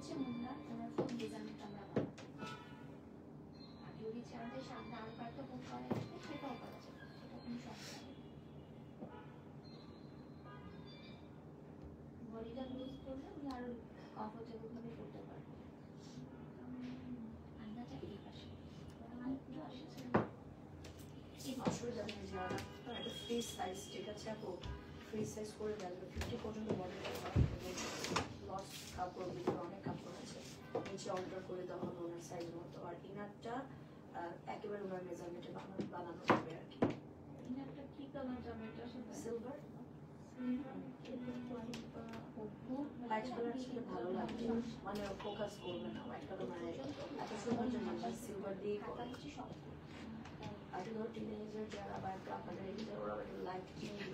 হচ্ছে মুন্না তোমার ফুল ডিজাইনটা আমরা বানাবো আর যদি চাঁদের সামনে আর কয়েকটা ফুল করা আছে সেটাও করা যাবে সেটা কোনো সমস্যা নেই বডিটা লুজ করলে উনি আরো কমফোর্টেবল ভাবে করতে পারবেন আয়নাটা এই পাশে আরেকটু আসছে এই অসুবিধা নেই যারা একটা ফ্রি সাইজ ঠিক আছে আপু ফ্রি সাইজ করে দেওয়া 50 পর্যন্ত বডিটা লস কাপড় ভিতরে অনেক কাপড় আছে নিচে অল্টার করে দেওয়া হবে ওনার সাইজ মতো আর ইনারটা একেবারে ওনার মেজারমেন্টে বানানো হবে আর কি ইনারটা কি কালার যাবে এটা সিলভার লাইট কালার ছিল ভালো লাগবে মানে ফোকাস করবে না হোয়াইট কালার মানে এত সুন্দর যে মানে সিলভার দিয়ে করা হচ্ছে সব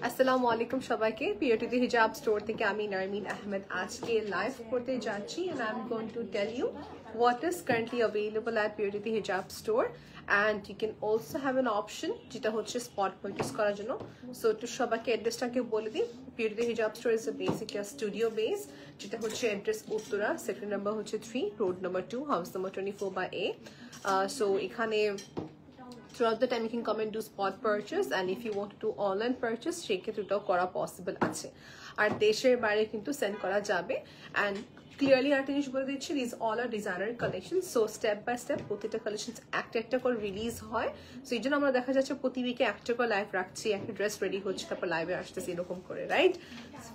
আসসালামু আলাইকুম সবাইকে পিওটিতে হিজাব স্টোর থেকে আমি নারমিন আহমেদ আজকে লাইভ করতে যাচ্ছি and I'm going to tell you what is currently available at পিওটিতে হিজাব store and you can also have an option যেটা হচ্ছে স্পট পারচেজ করার জন্য সো একটু সবাইকে অ্যাড্রেসটাকে বলে দিই পিওটিতে হিজাব store is basically studio base যেটা হচ্ছে অ্যাড্রেস উত্তরা সেক্টর নাম্বার হচ্ছে 3 road number 2 house number 24/A so এখানে throughout the time you can come and do spot purchase and if you want to do online purchase সেক্ষেত্রে এটাও করা possible আছে আর দেশের বাইরে কিন্তু সেন্ড করা যাবে and clearly একটা জিনিস বলে দিচ্ছি these all are designer collections so step by step প্রতিটা collections একটা করে রিলিজ হয় সো এই জন্য আমরা দেখা যাচ্ছে প্রতি উইকে একটা করে লাইভ রাখছি একটা ড্রেস রেডি হচ্ছে তারপর লাইভে আসতেছি এরকম করে রাইট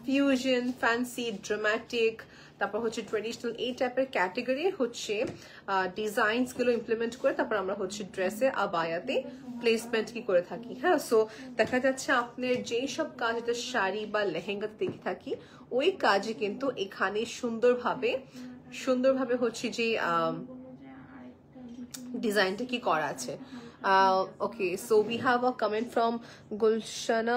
ফিউশন ফ্যান্সি ড্রামাটিক তারপর হচ্ছে ট্রেডিশনাল এই টাইপের ক্যাটাগরি হচ্ছে ডিজাইনস গুলো ইমপ্লিমেন্ট করে তারপর আমরা হচ্ছে ড্রেসে আবায়াতে প্লেসমেন্ট কি করে থাকি হ্যাঁ সো দেখা যাচ্ছে আপনার যেই সব কাজ এটা শাড়ি বা লেহেঙ্গাতে দেখে থাকি ওই কাজে কিন্তু এখানে সুন্দরভাবে হচ্ছে যে ডিজাইনটা কি করা আছে okay so we have a comment from Gulshana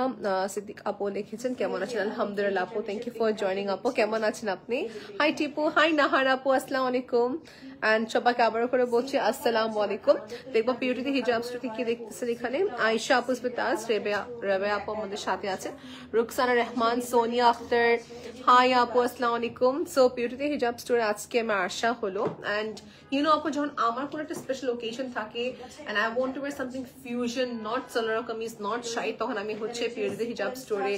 Siddiq apu লিখেছেন কেমন আছেন আলহামদুলিল্লাহ আপু thank you for joining আপু কেমন আছেন আপনি হাই টিপু হাই নাহার আপু আসসালামু আলাইকুম and সবাইকে আবারো করে বলছি আসসালামু আলাইকুম দেখবা পিওটিতে হিজাব স্টোর থেকে দেখতেছেন এখানে আয়েশা আপু বিতাজ রেবে আপু আমাদের সাথে আছে রুকসানা রহমান সোনিয়া আখতার হাই আপু আসসালামু আলাইকুম সো পিওটিতে হিজাব স্টোরে আজকে আমার আসা হলো and you know আপু যখন আমার কোনো একটা স্পেশাল ওকেশন থাকে and I want to wear something fusion not salwar kameez not shy তখন আমি হচ্ছে পিওটিতে হিজাব স্টোরে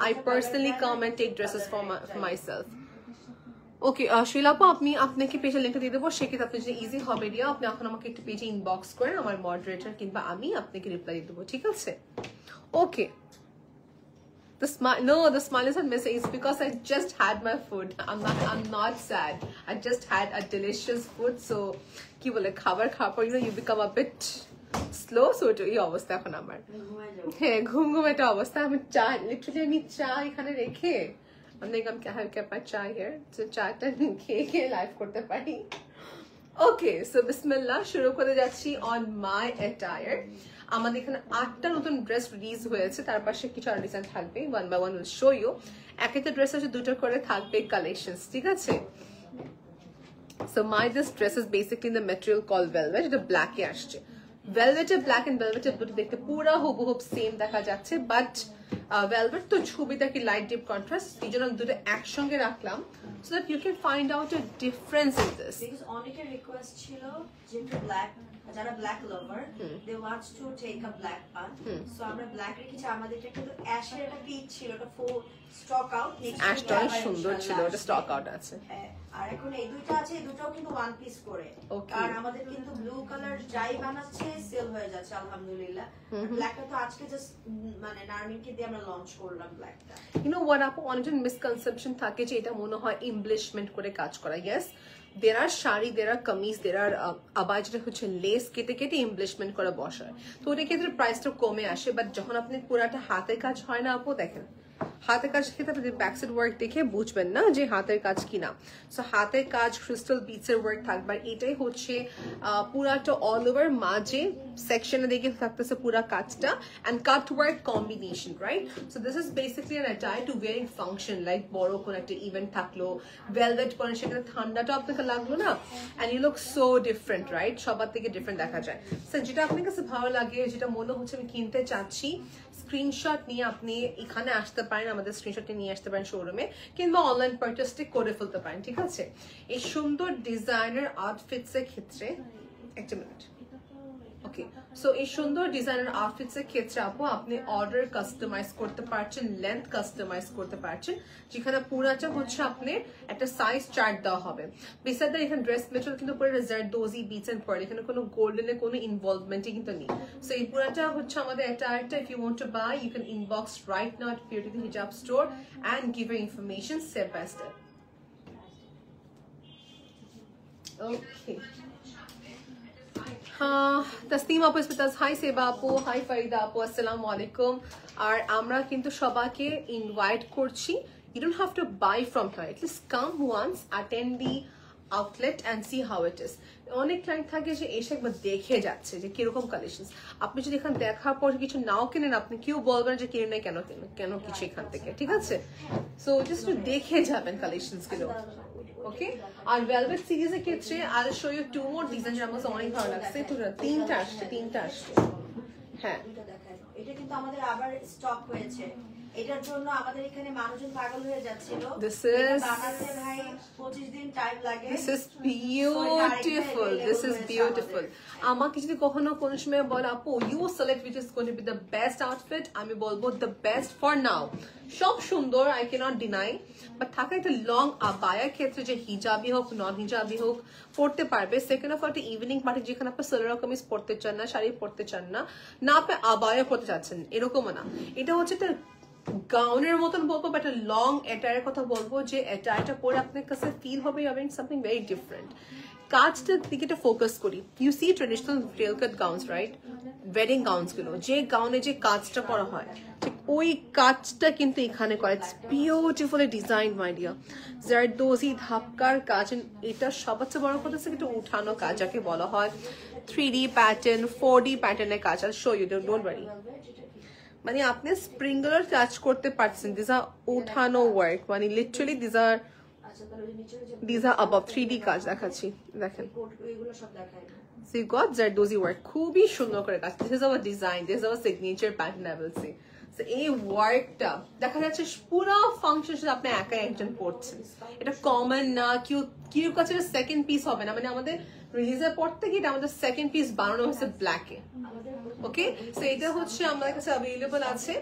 I personally come and take dresses for myself ওকে শিলাপা আপনি আপনাকে পেজের লিংকটা দিয়ে দেবো সেক্ষেত্রে আপনি যদি ইজি হবে রিয়া আপনি এখন আমাকে একটু পেজে ইনবক্স করেন আমার মডারেটর কিংবা আমি আপনাকে রিপ্লাই দিয়ে দেবো ঠিক আছে ওকে the smile is not missing it's because I just had my food I'm not sad I just had a delicious food so কি বলে খাবার you know you become a bit slow so to এই অবস্থা এখন আমার হ্যাঁ ঘুম একটা অবস্থা আমি লিটারালি চা এখানে রেখে আমি kept my chai here so চাটা খেয়ে লাইভ করতে পারি ওকে সো বিসমিল্লাহ শুরু করে যাচ্ছি on my attire আমাদের এখানে 8টা নতুন ড্রেস রিলিজ হয়েছে তার পাশে কিছু আর ডিজাইন থাকবে one by one will show you একটা ড্রেস আছে দুটো করে থাকবে কালেকশনস ঠিক আছে so this dress is basically in the material called velvet এটা ব্ল্যাক এ আসছে velvet black and velvet দুটো দেখতে পুরো হুবহু সেম দেখা যাচ্ছে বাট velvet তো ছবিটা কি লাইট ডিপ কন্ট্রাস্ট এইজন্য দুটো একসঙ্গে রাখলাম so that you can find out a difference in this because অনেকের রিকোয়েস্ট ছিল যেটা ব্ল্যাক যারা black lover they wants to take a black path so আমরা ব্ল্যাক রেখেছি আমাদের এটা কিন্তু অ্যাশের একটা পিচ ছিল এটা ফুল স্টক আউট অ্যাশটা সুন্দর ছিল এটা স্টক আউট আছে হ্যাঁ আর এখন এই দুইটা আছে এই দুটোও কিন্তু ওয়ান পিস করে আর আমাদের কিন্তু ব্লু কালার যাই বানাচ্ছে সেল হয়ে যাচ্ছে আলহামদুলিল্লাহ ব্ল্যাকটা তো আজকে জাস্ট মানে নারমিনকে দিয়ে আমরা লঞ্চ করলাম ব্ল্যাকটা you know what আপু অনেক মিসকনসেপশন থাকে যে এটা মনে হয় এমব্লিশমেন্ট করে কাজ করা yes there are sari there are kameez there are আবার যেটা হচ্ছে লেস কেটে কেটে এমব্লিশমেন্ট করে বসায় তো ওটা ক্ষেত্রে প্রাইসটা কমে আসে বাট যখন আপনি পুরাটা হাতের কাজ হয় না আপু দেখেন হাতের কাজ ক্ষেত্রে আপনি ব্যাকসাইড ওয়ার্ক দেখে বুঝবেন না যে হাতের কাজ কিনা সো হাতের কাজ ক্রিস্টাল বিটসের ওয়ার্ক থাকবে এটাই হচ্ছে পুরাটা অল ওভার মাঝে সেকশনে দেখে থাকতেছে পুরা কাজটা and cut work combination right so this is basically an attire to wearing function like বড় কোনো একটা ইভেন্ট থাকলো ভেলভেট পরে সেখানে ঠান্ডাটা আপনাকে লাগলো না and you look so different right সবার থেকে ডিফারেন্ট দেখা যায় সো যেটা আপনার কাছে ভালো লাগে যেটা মনে হচ্ছে আমি কিনতে চাচ্ছি স্ক্রিনশট নিয়ে আপনি এখানে আসতে পারেন পারেন, আমাদের স্ক্রিনশটে নিয়ে আসতে পারেন শোরুমে, কিংবা অনলাইন পারচেসটি করে ফেলতে পারেন। ঠিক আছে, এই সুন্দর ডিজাইনার আউটফিটস এর ক্ষেত্রে একটা মিনিট। ওকে, সো এই সুন্দর ডিজাইনার আউটফিটস এর ক্ষেত্রে আপু আপনি অর্ডার কাস্টমাইজ করতে পারছেন, লেন্থ কাস্টমাইজ করতে পারছেন, যেখানে পুরাটা হচ্ছে আপনি একটা সাইজ চার্ট দেওয়া হবে। বিসাইড দ্যাট এখানে ড্রেস মেটেরিয়াল কিন্তু পুরো জারদোজি বিটস এন্ড পার্ল, এখানে কোনো গোল্ডেনের কোনো ইনভলভমেন্টই কিন্তু নেই। সো এই পুরাটা হচ্ছে আমাদের একটা if you want to buy you can inbox right now at Purity the Hijab Store and give your information step by step. Okay. Tasnim আপু ইজ উইথ আস। হাই সেবা আপু, হাই ফারিদা আপু, আসসালামু আলাইকুম। আর আমরা কিন্তু সবাইকে ইনভাইট করছি, you don't have to buy from her, at least come once, attend the outlet and see how it is. অনেক ক্লায়েন্ট থাকে যে এসে একবার দেখে যাচ্ছে যে কিরকম কালেকশন। আপনি যদি এখানে দেখার পর কিছু নাও কেনেন, আপনি কেউ বলবেন যে কিনে নেই কেন কিছু এখান থেকে। ঠিক আছে, সো জাস্ট দেখে যাবেন কালেকশনস গুলো। ওকে, আর ভেলভেট সিরিজের ক্ষেত্রে I show you two more design, যেটা আমার অনেক ভালো লাগছে। তিনটা আসছে। হ্যাঁ, এটা কিন্তু আমাদের আবার স্টক হয়েছে, এটার জন্য আমাদের এখানে মানুষজন পাগল হয়ে যাচ্ছিল। বানাতে ভাই 25 দিন টাইম লাগে। This is beautiful. This is beautiful. আমাকে যদি কখনো কোন সময় বলে আপু you select which is going to be the best outfit, আমি বলবো the best for now. সব সুন্দর, I cannot deny, but থাকা একটা লং আবায়ার ক্ষেত্রে যে হিজাবি হোক নন হিজাবি হোক পড়তে পারবে। সেকেন্ড অফ একটা ইভিনিং পার্টি যেখানে আপনি সালোয়ার কামিজ পড়তে চান না, শাড়ি পড়তে চান না, না আপনি আবায়া পড়তে চাচ্ছেন, এরকমও না। এটা হচ্ছে একটা গাউনের মতন বলবো, বাট লং অ্যাটায়ারের কথা বলবো, যে অ্যাটায়ারটা পরে আপনার কাছে ফিল হবে সামথিং ভেরি ডিফারেন্ট। কাজটার দিকে ফোকাস করি। You see traditional tail cut gowns, right? Wedding gowns গুলো, যে গাউনে যে কাজটা করা হয় ঠিক ওই কাজটা কিন্তু এখানে করা। It's beautifully design my dear. Zardozi ধাপকার কাজ, এটা সবচেয়ে বড় কথা হচ্ছে এটা উঠানো কাজ, যাকে বলা হয় 3D প্যাটার্ন 4D প্যাটার্নের কাজ। আর শো ইউ, ডোন্ট ওয়ারি, মানে আপনি স্প্রিংগুলার কাজ করতে পারছেন। দিস আর উঠানো ওয়ার্ক, মানে literally this R above 3D কাজ দেখাচ্ছি, দেখেন। So you got Zardozi work, খুবই সুন্দর করে কাজ। This is our design, this is our signature pattern, I will say. So এই ওয়ার্কটা দেখা যাচ্ছে পুরো ফাংশন শুধু আপনি একাই একজন পড়ছেন। এটা কমন না, কেউ কাছে সেকেন্ড পিস হবে না, মানে আমাদের রিলিজের পর থেকে এটা আমাদের সেকেন্ড পিস বানানো হয়েছে ব্ল্যাকে। ওকে, সো এটা হচ্ছে আমাদের কাছে অ্যাভেলেবল আছে।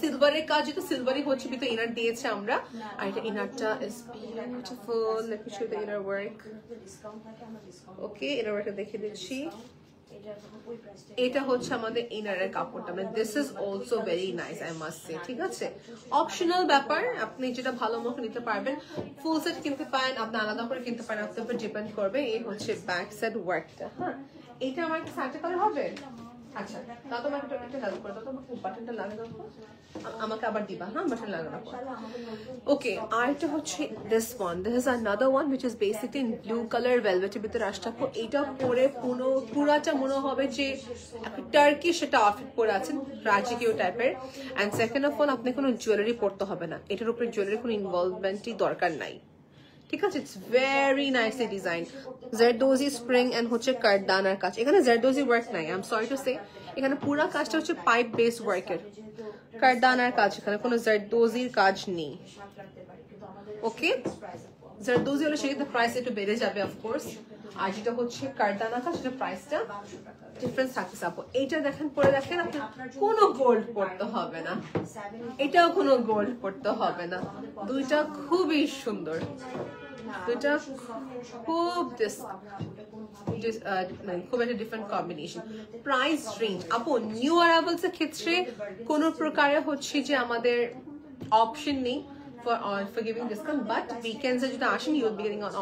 সিলভারের কাজ, যেটা সিলভারই হচ্ছে, ভিতরে ইনার দিয়েছে আমরা। আর এটা ইনারটা is beautiful. Let me show the inner work. Okay, inner ওয়ার্কটা দেখে দিচ্ছি। এটা হচ্ছে আমাদের ইনারের কাপড়টা, মানে this is also very nice, I must say. ঠিক আছে, অপশনাল ব্যাপার, আপনি যেটা ভালো মতো নিতে পারবেন। ফুল সেট কিনতে পারেন, আপনি আলাদা করে কিনতে পারেন, আপনার উপর ডিপেন্ড করবে। এই হচ্ছে ব্যাক সাইড ওয়ার্কটা। হ্যাঁ, এটা আমার একটা সাইডে কালার হবে। আচ্ছা, তা তো আমাকে একটু হেল্প করে দাও, তোমাকে বাটনটা লাগিয়ে দাও, আমাকে আবার দিবা। হ্যাঁ, বাটন লাগানোর পর। ওকে, আর এটা হচ্ছে this one, this is another one which is basically in blue colour ভেলভেটের ভিতরে আসতে। এটা পরে পুরাটা মনে হবে যে টার্কিশ একটা আউটফিট পরে আছেন, রাজকীয় টাইপের। অ্যান্ড সেকেন্ড অফ অল, আপনি কোনো জুয়েলারি পরতে হবে না, এটার উপরে জুয়েলারি কোনো ইনভলভমেন্টই দরকার নাই। ঠিক আছে, it's very nicely design. Zardozi spring and হচ্ছে কারদানার কাজ। এখানে জারদোজি ওয়ার্ক নাই, I am sorry to say. এখানে পুরো কাজটা হচ্ছে পাইপ বেস ওয়ার্কের, কারদানার কাজ, এখানে কোনো জারদোজির কাজ নেই। ওকে, জারদোজি হলে সেক্ষেত্রে প্রাইস একটু বেড়ে যাবে অফকোর্স, আর যেটা হচ্ছে কারদানা কাজ সেটা প্রাইসটা ডিফারেন্স থাকছে। আপু এইটা দেখেন, পরে দেখেন, আপনার কোনো গোল্ড পড়তে হবে না, এটাও কোনো গোল্ড পড়তে হবে না। দুইটা খুবই সুন্দর, দুইটা খুব একটা ডিফারেন্ট কম্বিনেশন। প্রাইস রেঞ্জ আপু নিউ অ্যারাইভালস এর ক্ষেত্রে কোনো প্রকারে হচ্ছে যে আমাদের অপশন নেই for giving discount, but weekends যেটা আসেন you will be getting on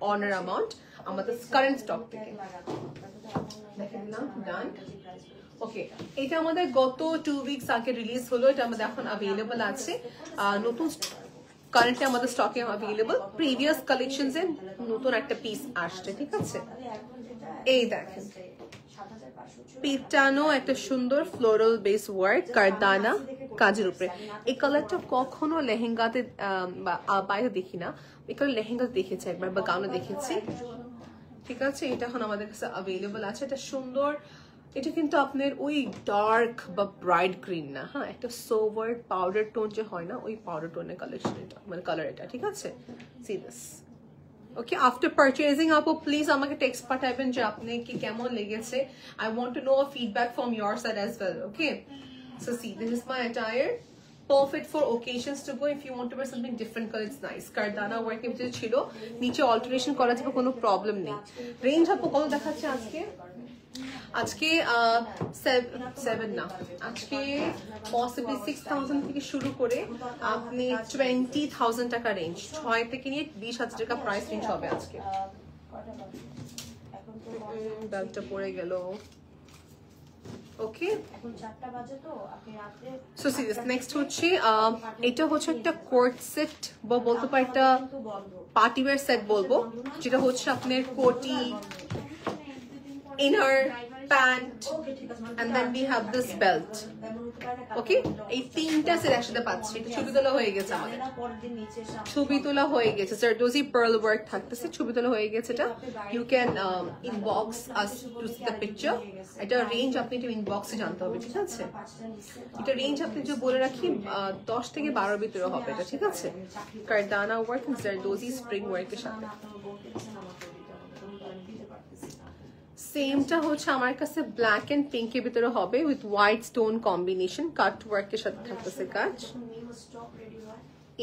honor amount আমাদের কারেন্ট স্টক থেকে। দেখেন না, ডান। ওকে, এটা আমাদের গত 2 weeks আগে রিলিজ হলো, এটা আমাদের এখন অ্যাভেলেবল আছে। নতুন কারেন্টলি আমাদের স্টকে অ্যাভেলেবল। প্রিভিয়াস কালেকশনস এর নতুন একটা পিস আসছে। ঠিক আছে, এই দেখেন পিটানো একটা সুন্দর ফ্লোরাল বেস ওয়ার্ক কারদানা কাজের উপরে। এই কালারটা কখনো লেহেঙ্গাতে বা বাইরে দেখি না, এই কালার লেহেঙ্গাতে দেখেছি একবার বা গাউনে দেখেছি। ঠিক আছে, এটা এখন আমাদের কাছে অ্যাভেলেবল আছে। এটা সুন্দর এটা কিন্তু আপনার ওই ডার্ক বা ব্রাইট গ্রিন না, হ্যাঁ, একটা সোভার পাউডার টোন যে হয় না, ওই পাউডার টোনের কালেকশন এটা, মানে কালার এটা, ঠিক আছে? C this. Okay, after purchasing আপু প্লিজ আমাকে টেক্সট পাঠাবেন যে আপনি কি কেমন লেগেছে। I want to know a feedback from your side as well. Okay, so C this is my attire, perfect for occasions to go. If you want to wear something different color, it's nice. Kardana work এর ভিতরে ছিল, নিচে alteration করা যাবে, কোনো problem নেই। Range আপু কত দেখাচ্ছে আজকে? আজকে 7 না, আজকে পসিবলি 6,000 থেকে শুরু করে আপনি 20,000 টাকা রেঞ্জ, 6 থেকে নিয়ে 20,000 টাকা প্রাইস রেঞ্জ হবে আজকে। বেলটা পড়ে গেল। ওকে, সো সিরিয়াস নেক্সট হচ্ছে এটা হচ্ছে একটা কোট সেট বা বলতে পারি একটা পার্টি ওয়্যার সেট বলবো, যেটা হচ্ছে আপনার কোটি, inner pant, and then we have this belt. ওকে, এই তিনটা সেট একসাথে পাচ্ছি। এটা ছবি তোলা হয়ে গেছে আমাদের, ছবি তোলা হয়ে গেছে। জারদোজি পার্ল ওয়ার্ক থাকতেছে, ছবি তোলা হয়ে গেছে। এটা you can inbox us to see the picture. এটা রেঞ্জ আপনি একটু ইনবক্সে জানতে হবে, ঠিক আছে? এটা রেঞ্জ আপনি যে বলে রাখি 10 থেকে 12 ভিতরে হবে এটা, ঠিক আছে? কারদানা ওয়ার্ক, জারদোজি স্প্রিং ওয়ার্কের সাথে। সেমটা হচ্ছে আমার কাছে ব্ল্যাক এন্ড পিঙ্ক এর ভিতরে হবে উইথ হোয়াইট স্টোন কম্বিনেশন, কাট ওয়ার্কের সাথে থাকতেছে কাজ,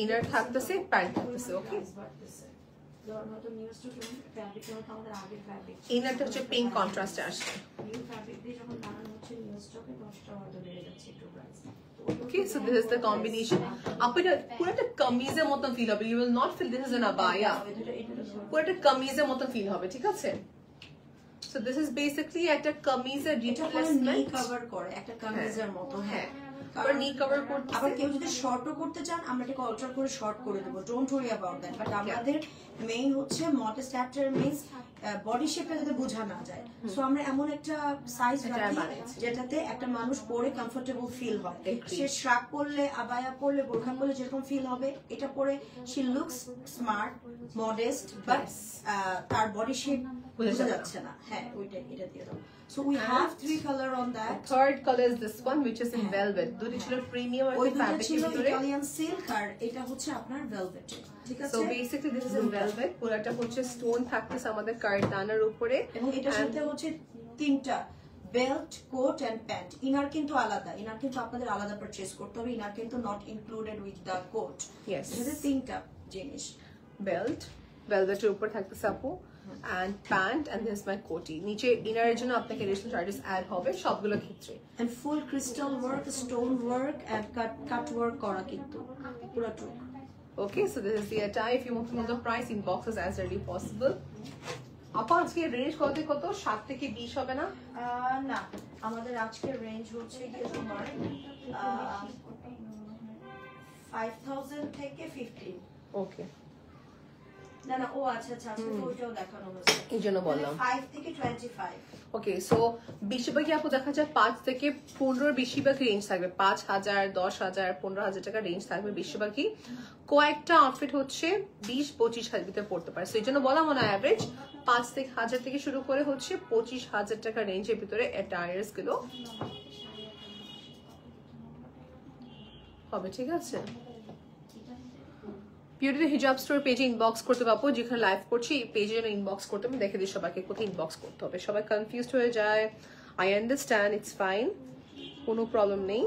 ইনার থাকতেছে, প্যান্ট থাকতেছে। ওকে, ইনারটা হচ্ছে পিঙ্ক কন্ট্রাস্টে আসছে। Okay, so this is the combination. আপনারা পুরোটা কামিজের মতন ফিল হবে, you will not feel this is an abaya, পুরোটা কামিজের মতন ফিল হবে, ঠিক আছে? So this is basically একটা কামিজের রিপ্লেসমেন্ট, কভার করে একটা কামিজের মতো। হ্যাঁ, আর নি কভার করতে, আবার কেউ যদি শর্টও করতে চান আমরা এটাকে অল্টার করে শর্ট করে দেব, don't worry about that. But আমাদের মেইন হচ্ছে মডেস্ট অ্যাক্টর মিন্স বডি শেপটা যাতে বোঝা না যায়, সো আমরা এমন একটা সাইজ রাখি যেটাতে একটা মানুষ পরে কমফোর্টেবল ফিল হয়। সে শ্রাক পরলে, আবায়া পরলে, বোরখা পরলে যেরকম ফিল হবে, এটা পরে she looks smart, modest, but তার বডি শেপ বোঝা যাচ্ছে না। হ্যাঁ, ওইটা এটা দিয়ে দাও। So we have 3 color on that. The third color is this one, which is in velvet. দুটো ছিল প্রিমিয়াম আর ফ্যাব্রিক এর ভিতরে, ইটালিয়ান সিল্ক, আর এটা হচ্ছে আপনার ভেলভেট, ঠিক আছে? So basically this is in velvet, পুরোটা হচ্ছে স্টোন থাকতেছে আমাদের কারদানার উপরে, এবং এটার সাথে হচ্ছে 3টা belt, coat and pant. Inner কিন্তু আলাদা, ইনার কিন্তু আপনাদের আলাদা পারচেজ করতে হবে, ইনার কিন্তু not included with the coat. Yes, এটাতে 3টা জিনিস, বেল্ট, ভেলভেটের উপর থাকতেছে আপু, and pant, and this is my koti. নিচে ইনারের জন্য আপনাকে এডিশনাল চার্জেস অ্যাড হবে সবগুলো ক্ষেত্রে। and full crystal work, stone work and cut work করা কিন্তু পুরোটুক। Okay, so this is the attire. If you want to know the price, inbox us as early possible. আপা আজকে রেঞ্জ কত 7 থেকে 20 হবে না? না, আমাদের আজকের রেঞ্জ হচ্ছে কি তোমার 5000 থেকে 15। ওকে, না না, ও আচ্ছা আচ্ছা, আজকে তো ওইটাও দেখানো হচ্ছে, এই জন্য বললাম 5 থেকে 25। ওকে, সো বেশিরভাগই আপু দেখা যায় 5 থেকে 15 বেশিরভাগ রেঞ্জ থাকবে, 5,000, 10,000, 15,000 টাকা রেঞ্জ থাকবে বেশিরভাগই। কয়েকটা আউটফিট হচ্ছে 20-25,000 ভিতরে পড়তে পারে, সো এই জন্য বলা মনে হয় অ্যাভারেজ 5,000 থেকে শুরু করে হচ্ছে 25,000 টাকা রেঞ্জের ভিতরে অ্যাটায়ার্স গুলো হবে, ঠিক আছে? বিউটি হিজাব স্টোর পেজে ইনবক্স করতে পারবো, যেখানে লাইভ করছি এই পেজে যেন ইনবক্স করতে হবে, দেখে দিই সবাইকে কোথায় ইনবক্স করতে হবে। সবাই কনফিউজড হয়ে যায়, আই আন্ডারস্ট্যান্ড, ইটস ফাইন, কোনো প্রবলেম নেই।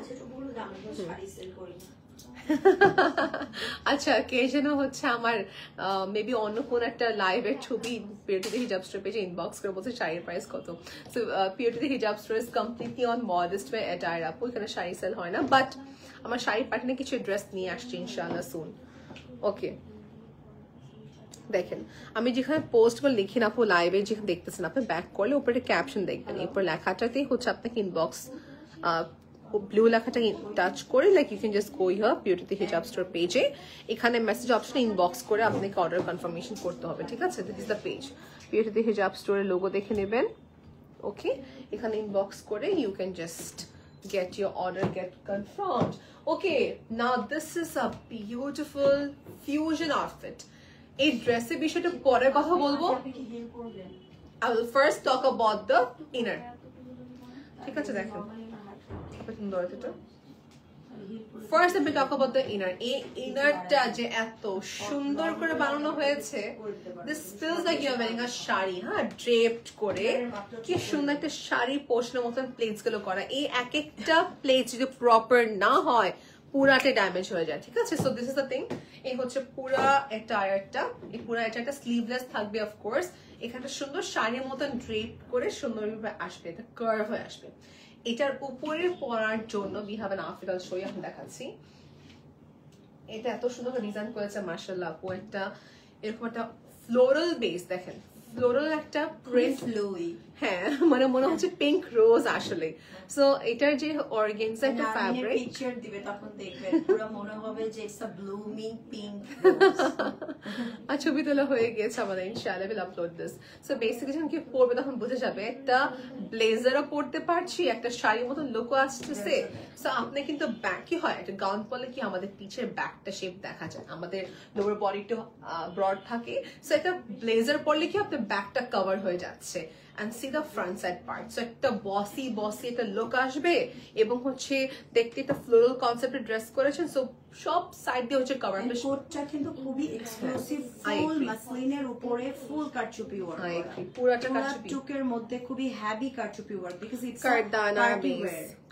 আচ্ছা, কে যেন হচ্ছে আমার মেবি অন্য কোন একটা লাইভের ছবি পিওটিতে হিজাব স্টোর পেজে ইনবক্স করে বলছে শাড়ির প্রাইস কত। সো পিওটিতে হিজাব store is completely on modest way attire আপু, এখানে শাড়ি সেল হয় না, বাট আমার শাড়ির প্যাটার্নে কিছু ড্রেস নিয়ে আসছে ইনশাআল্লাহ সুন। ওকে, দেখেন আমি যেখানে পোস্ট বা লিখি না আপু লাইভে যেখানে দেখতেছেন, আপনি ব্যাক করলে উপরে ক্যাপশন দেখবেন, এরপর লেখাটাতেই হচ্ছে আপনাকে ইনবক্স ব্লু লেখাটা টাচ করে like you can just go here বিউটিতে হিজাব স্টোর পেজে, এখানে মেসেজ অপশনে ইনবক্স করে আপনাকে অর্ডার কনফার্মেশন করতে হবে, ঠিক আছে? দিস ইজ দ্য পেজ, বিউটিতে হিজাব স্টোরের লোগো দেখে নেবেন। ওকে, এখানে ইনবক্স করে you can just get your order, get confirmed. Okay, now this is a beautiful fusion outfit. এই ড্রেসের বিষয়টা পরে কথা বলবো। I will first talk about the inner. ঠিক আছে দেখেন কত সুন্দর এটা। First let me talk about the inner. এই ইনারটা যে এত সুন্দর করে বানানো হয়েছে, this feels like you're wearing a sari, হ্যাঁ, draped করে কি সুন্দর একটা শাড়ি পোষণের মতন প্লেটস গুলো করা। এই এক একটা প্লেট যদি প্রপার না হয় পুরাটা ড্যামেজ হয়ে যায়, ঠিক আছে। So this is the thing. এই হচ্ছে পুরা অ্যাটায়ারটা, এই পুরা অ্যাটায়ারটা স্লিভলেস থাকবে অফকোর্স। এখানে সুন্দর শাড়ির মতন ড্রেপ করে সুন্দরভাবে আসবে, এটা কার্ভ হয়ে আসবে। এটার উপরে পরার জন্য we have an outfit I'll show you, আমি দেখাচ্ছি। এটা এত সুন্দর করে ডিজাইন করেছে মাশাআল্লাহ। আপু একটা এরকম একটা ফ্লোরাল বেস দেখেন, ফ্লোরাল একটা প্রিন্ট, হ্যাঁ, মানে মনে হচ্ছে পিঙ্ক রোজ আসলে। সো এটার যে অর্গানজা একটা ফ্যাব্রিক, পিকচার দিবে তখন দেখবেন পুরো মনে হবে যে ইটস আ ব্লুমিং পিঙ্ক। আর ছবি তোলা হয়ে গেছে আমাদের, ইনশাআল্লাহ will upload this. So basically যখন কি পরবে তখন বুঝে যাবে একটা ব্লেজারও পরতে পারছি, একটা শাড়ির মতন লুকও আসতেছে। সো আপনি কিন্তু ব্যাক কি হয়, একটা গাউন পরলে কি আমাদের পিছের ব্যাকটা শেপ দেখা যায়, আমাদের লোয়ার বডিটা ব্রড থাকে। সো একটা ব্লেজার পরলে কি আপনার ব্যাকটা কভার হয়ে যাচ্ছে। And see the front side part. So একটা বসি একটা লুক আসবে এবং হচ্ছে দেখতে একটা ফ্লোরাল কনসেপ্টের ড্রেস করেছেন। সো সব সাইড দিয়ে হচ্ছে কভার হবে। কোটটা কিন্তু খুবই এক্সক্লুসিভ, ফুল মাসলিনের উপরে ফুল কারচুপি ওয়ার্ক করা, পুরাটা কারচুপি টুকের মধ্যে খুবই হেভি কারচুপি ওয়ার্ক, বিকজ ইটস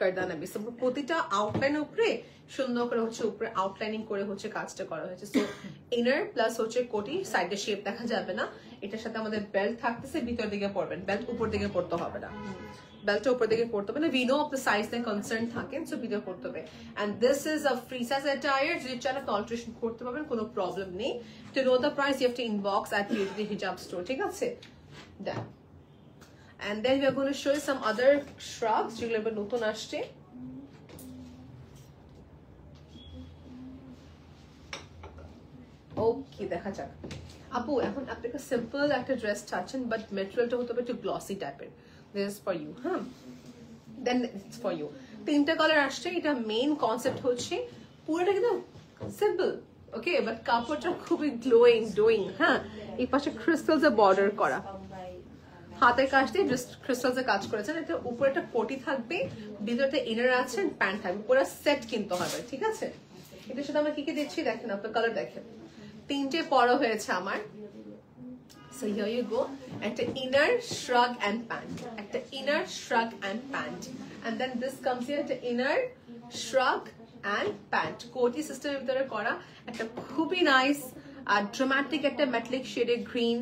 কারদানা বেস। প্রতিটা আউটলাইনের উপরে সুন্দর করে হচ্ছে উপরে আউটলাইনিং করে হচ্ছে কাজটা করা হয়েছে। সো ইনার প্লাস হচ্ছে কোটি সাইডে শেপ দেখা যাবে না। এটার সাথে আমাদের বেল্ট থাকতেছে, ভিতর দিকে পরবেন, বেল্ট উপর দিকে পড়তে হবে না, বেল্টটা উপর দিকে পড়তে হবে না। We know of the size নিয়ে কনসার্ন থাকেন, সো ভিতরে পড়তে হবে। And this is a free size attire, যদি চান আপনি অল্টারেশন করতে পারবেন, কোনো প্রবলেম নেই। To know the price you have to inbox at Purity Hijab Store, ঠিক আছে। ডান। And then we are going to show you some other shrugs যেগুলো এবার নতুন আসছে। ওকে, দেখা যাক। আপু এখন আপনি একটা সিম্পল একটা ড্রেস চাচ্ছেন, বাট মেটেরিয়ালটা হতে হবে একটু গ্লসি টাইপের। দিস ইজ ফর ইউ, হ্যাঁ, দেন ইটস ফর ইউ। তিনটা কালার আসছে। এটা মেইন কনসেপ্ট হচ্ছে পুরোটা কিন্তু সিম্পল, ওকে, বাট কাপড়টা খুবই গ্লোয়িং, হ্যাঁ। এই পাশে ক্রিস্টালস এর বর্ডার করা, হাতের কাজ দিয়ে ক্রিস্টালস এর কাজ করেছেন। এটা উপরে একটা কোটি থাকবে, ভিতরে ইনার আছে, প্যান্ট থাকবে, পুরো সেট কিনতে হবে, ঠিক আছে। এটার সাথে আমরা কি কি দিচ্ছি দেখেন, আপনার কালার দেখেন, তিনটে পরা হয়েছে আমার। সো হিয়ার ইউ গো, একটা ইনার শ্রাগ এন্ড প্যান্ট, একটা inner shrug and pant, and then this comes here, একটা ইনার শ্রাগ এন্ড প্যান্ট, কোটি সিস্টেমের ভিতরে করা, একটা খুবই নাইস আর ড্রামাটিক একটা মেটালিক শেডে গ্রিন,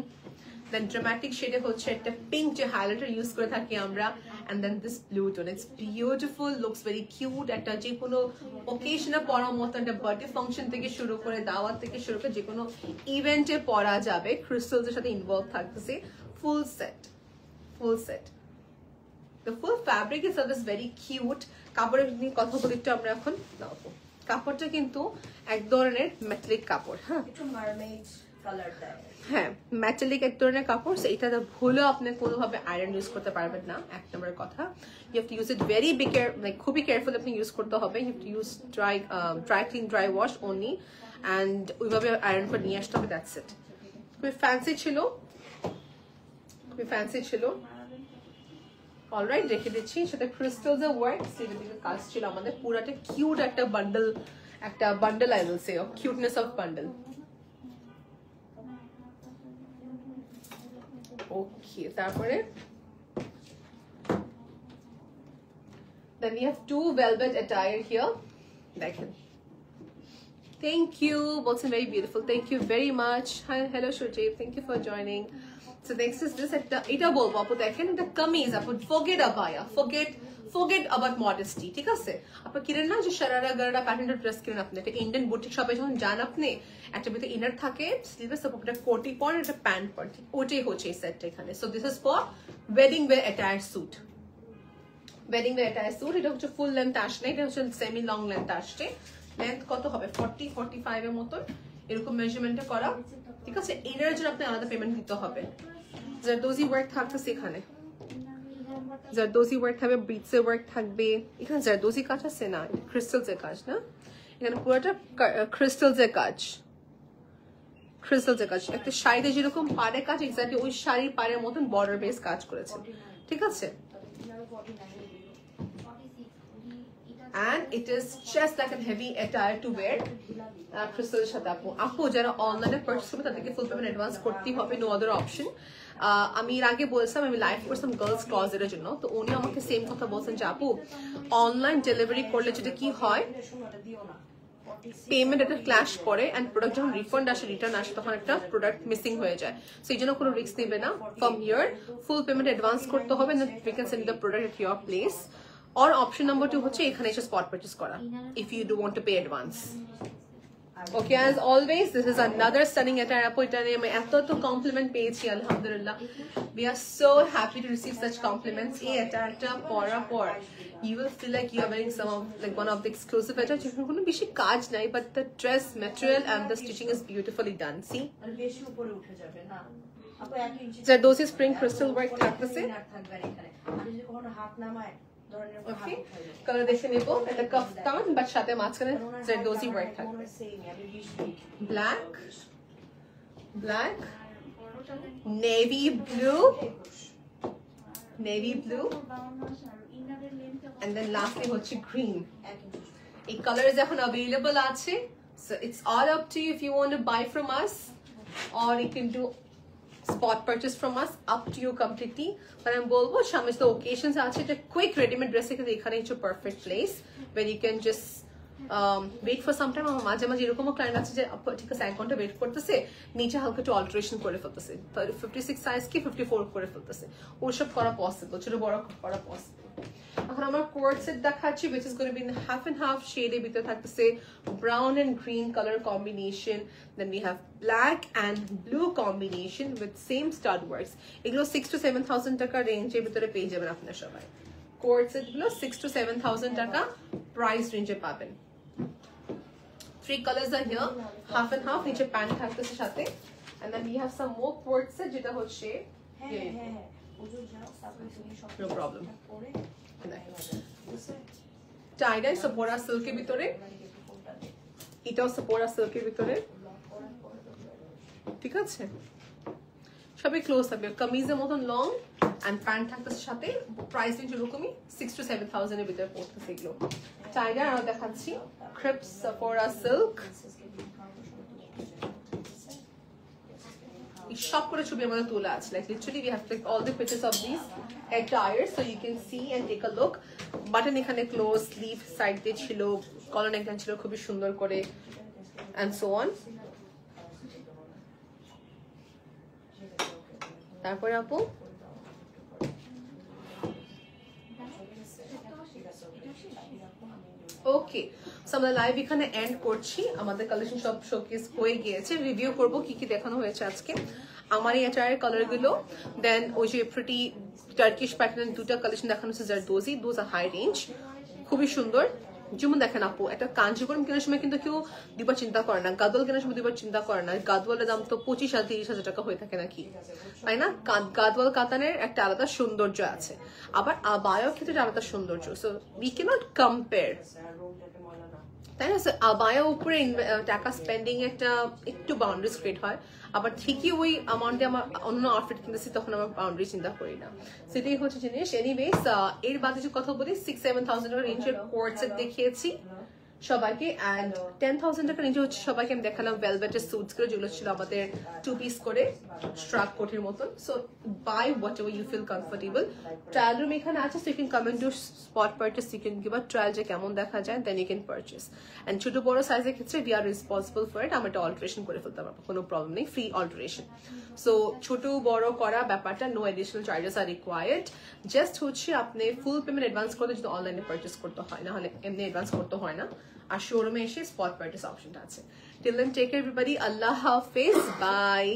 দেন ড্রামাটিক শেডে হচ্ছে একটা পিঙ্ক যে হাইলাইটার ইউজ করে থাকি আমরা, and then this blue tone, it's beautiful, looks very cute। একটা যে কোনো ওকেশনে পরার মতো, একটা বার্থডে ফাংশন থেকে শুরু করে দাওয়াত থেকে শুরু করে যে কোনো ইভেন্টে পরা যাবে, ক্রিস্টালস এর সাথে ইনভলভ থাকতেছে, full set. The full fabric itself is very cute। কাপড়ের নিয়ে কথা বলি একটু আমরা এখন। কাপড়টা কিন্তু এক ধরনের মেটালিক কাপড়, হ্যাঁ, একটু মারমেড কালার দেয়, হ্যাঁ, মেটালিক এক ধরনের কাপড়। এটা ভুলেও আপনি কোনোভাবে আয়রন ইউজ করতে পারবেন না, এক নম্বরের কথা। You have to use it very খুবই কেয়ারফুল আপনি ইউজ করতে হবে। You have to use dry clean dry wash only, and ওইভাবে আয়রন করে নিয়ে আসতে হবে, দ্যাটস ইট। খুবই ফ্যান্সি ছিল, অলরাইট, রেখে দিচ্ছি। সেটা ক্রিস্টালস এর ওয়ার্ক, স্লিভের দিকে কাজ ছিল আমাদের, পুরাটা কিউট একটা bundle I will say, of cuteness of bundle. Okay, তারপরে then we have two velvet attire here, দেখেন। Thank you, both are very beautiful, thank you very much। Hi, hello Shujib, thank you for joining। So next is this, এটা বলবো আপু দেখেন, এটা কামিজ আপু, forget abaya, forget about modesty, ঠিক আছে। আপনি কিনেন না যে শারারা গারারা প্যাটার্নের ড্রেস কিনেন, আপনি একটা ইন্ডিয়ান বুটিক শপে যখন যান, আপনি একটা ভিতরে ইনার থাকে, স্লিভের সাপোর্ট, একটা কোটি পর, একটা প্যান্ট পর, ঠিক ওটাই হচ্ছে এই সেটটা এখানে। So this is for wedding wear attire suit. এটা হচ্ছে ফুল লেন্থ আসছে না, এটা হচ্ছে সেমি লং লেন্থ আসছে। লেন্থ কত হবে, 40-45 এর মতন এরকম মেজারমেন্টে করা, ঠিক আছে। ইনারের জন্য আপনি আলাদা পেমেন্ট দিতে হবে। জারদোজি ওয়ার্ক থাকতেছে এখানে, জারদোজি ওয়ার্ক থাকবে, ব্রিটসের ওয়ার্ক থাকবে। এখানে জারদোজি কাজ আছে না, ক্রিস্টালস এর কাজ না, এখানে পুরোটা ক্রিস্টালস এর কাজ। একটা শাড়িতে যেরকম পাড়ে কাজ, এক্স্যাক্টলি ওই শাড়ির পাড়ের মতন বর্ডার বেস কাজ করেছে, ঠিক আছে। and it is just like a heavy attire to wear. Crystal সাথে আপু যারা অনলাইনে পারচেজ করবে তাদেরকে ফুল পেমেন্ট অ্যাডভান্স করতেই হবে, নো আদার অপশন। আমি এর আগে বলছিলাম আমি লাইভ করছিলাম গার্লস ক্লজেটের জন্য, তো উনি আমাকে সেম কথা বলছেন যে আপু অনলাইন ডেলিভারি করলে যেটা কি হয় পেমেন্ট একটা ক্ল্যাশ করে এন্ড প্রোডাক্ট যখন রিফান্ড আসে রিটার্ন আসে তখন একটা প্রোডাক্ট মিসিং হয়ে যায়, সো এই জন্য কোনো রিস্ক নেবে না। From here full payment advance করতে হবে, then we can send the product at your place. আর অপশন নাম্বার 2 হচ্ছে এখানে এসে স্পট পারচেজ করা if you do want to pay advance. Okay, as always, this is another stunning attire. Apo eta niye main eto compliment peyechi, alhamdulillah. We are so happy to receive such compliments. Ei attire ta pora por you will feel like you are wearing some of like one of the exclusive attire jehon kono beshi kaj nai, but the dress material and the stitching is beautifully done. See, আর বেশি উপরে উঠে যাবে না আপু 1 ইঞ্চি Zardozi spring crystal work থাকতেছে। থাকবে এখানে, আমি যদি কখনো হাত নামায় ধরনের উপর হাত Okay, উঠাই যাবে। color দেখে নেব, এটা কাফতান বাট সাথে মাঝখানে Zardozi work থাকবে। Black, black, navy blue, and then lastly হচ্ছে green. এই কালার এখন available আছে, so it's all up to you if you want to buy from us or you can do spot purchase from us, up to you completely. But I'm bolbo সামনে তো occasions আছে, এটা quick ready-made dress এখানে এখানে হচ্ছে perfect place where you can just wait for some time. আমার মাঝে মাঝে এরকমও ক্লায়েন্ট আছে যে ঠিক আছে 1 ঘন্টা ওয়েট করতেছে, নিচে হালকা একটু অল্টারেশন করে ফেলতেছে, 56 সাইজ কি 54 করে ফেলতেছে, ওসব করা পসিবল, ছোট বড় করা পসিবল। এখন আমার কোর্ট সেট দেখাচ্ছি which is going to be in half and half shade এর ভিতরে থাকতেছে brown and green color combination, then we have black and blue combination with same stud works. এগুলো 6 to 7,000 টাকা রেঞ্জের ভিতরে পেয়ে যাবেন আপনারা সবাই। কোর্ট সেট গুলো 6 to 7,000 টাকা প্রাইস রেঞ্জে পাবেন। 3 colors are here, half and half, নিচে প্যান্ট থাকতেছে সাথে, and then we have some more court set যেটা হচ্ছে no problem tie dye Sephora silk এর ভিতরে, এটাও Sephora silk এর ভিতরে, ঠিক আছে সবই ক্লোজ থাকবে, কামিজের মতন লং এন্ড প্যান্ট থাকতেছে সাথে, প্রাইস রেঞ্জ এরকমই 6 to 7,000 এর ভিতরে পড়তেছে এগুলো। tie dye আর দেখাচ্ছি crepe Sephora silk, সব করে ছবি আমাদের তোলা আছে, like literally we have clicked all the pictures of these attires so you can see and take a look. Button এখানে ক্লোজ, স্লিভ সাইড দিয়ে ছিল, কলার নেকলাইন ছিল খুবই সুন্দর করে and so on. তারপরে আপু ওকে, সো আমরা লাইভ এখানে এন্ড করছি, আমাদের কালেকশন সব শোকেস হয়ে গিয়েছে, রিভিউ করব কি কি দেখানো হয়েছে আজকে। আমার এই অ্যাটায়ারের কালার গুলো, দেন ওই যে প্রিটি টার্কিশ প্যাটার্ন দুটো কালেকশন দেখানো হচ্ছে zardozi, those are high range, খুবই সুন্দর। যেমন দেখেন আপু একটা কাঞ্জিপুরম কেনার সময় কিন্তু কেউ দুবার চিন্তা করে না, গাদওয়াল কেনার সময় দুবার চিন্তা করে না, গাদওয়ালের দাম তো 25,000-30,000 টাকা হয়ে থাকে নাকি, তাই না? গাদওয়াল কাতানের একটা আলাদা সৌন্দর্য আছে, আবার আবায়ার ক্ষেত্রে আলাদা সৌন্দর্য, সো উই ক্যানট কম্পেয়ার, তাই না? আবায়া উপরে টাকা স্পেন্ডিং একটা একটু বাউন্ডারিজ ক্রিয়েট হয়, আবার ঠিকই ওই অ্যামাউন্টে আমার অন্য আউটফিট কিনতেছি তখন আমার বাউন্ডারি চিন্তা করি না, সেটাই হচ্ছে জিনিস। এনিওয়েজ এর বাদে যে কথা বলি 6-7,000 টাকা রেঞ্জের কোর্ট সেট দেখিয়েছি সবাইকে, অ্যান্ড 10,000 টাকা রেঞ্জে হচ্ছে সবাইকে আমি দেখালাম ভেলভেটের স্যুটস গুলো যেগুলো ছিল আমাদের 2 পিস করে স্ট্রাক কোটের মতন। So buy whatever you feel comfortable. Trial room এখানে আছে, so you can come and do spot purchase, you can give a trial যে কেমন দেখা যায়, then you can purchase. And ছোট বড় সাইজের ক্ষেত্রে we are responsible for it, আমরা এটা অল্টারেশন করে ফেলতে পারবো, কোনো প্রবলেম নেই, ফ্রি অল্টারেশন। সো ছোট বড় করা ব্যাপারটা no additional charges are required, just হচ্ছে আপনি ফুল পেমেন্ট অ্যাডভান্স করতে যদি অনলাইনে পারচেস করতে হয়, না হলে এমনি অ্যাডভান্স করতে হয় না, আর শোরুমে এসে স্পট পারচেস অপশনটা আছে। Till then take care everybody, আল্লাহ হাফেজ, বাই।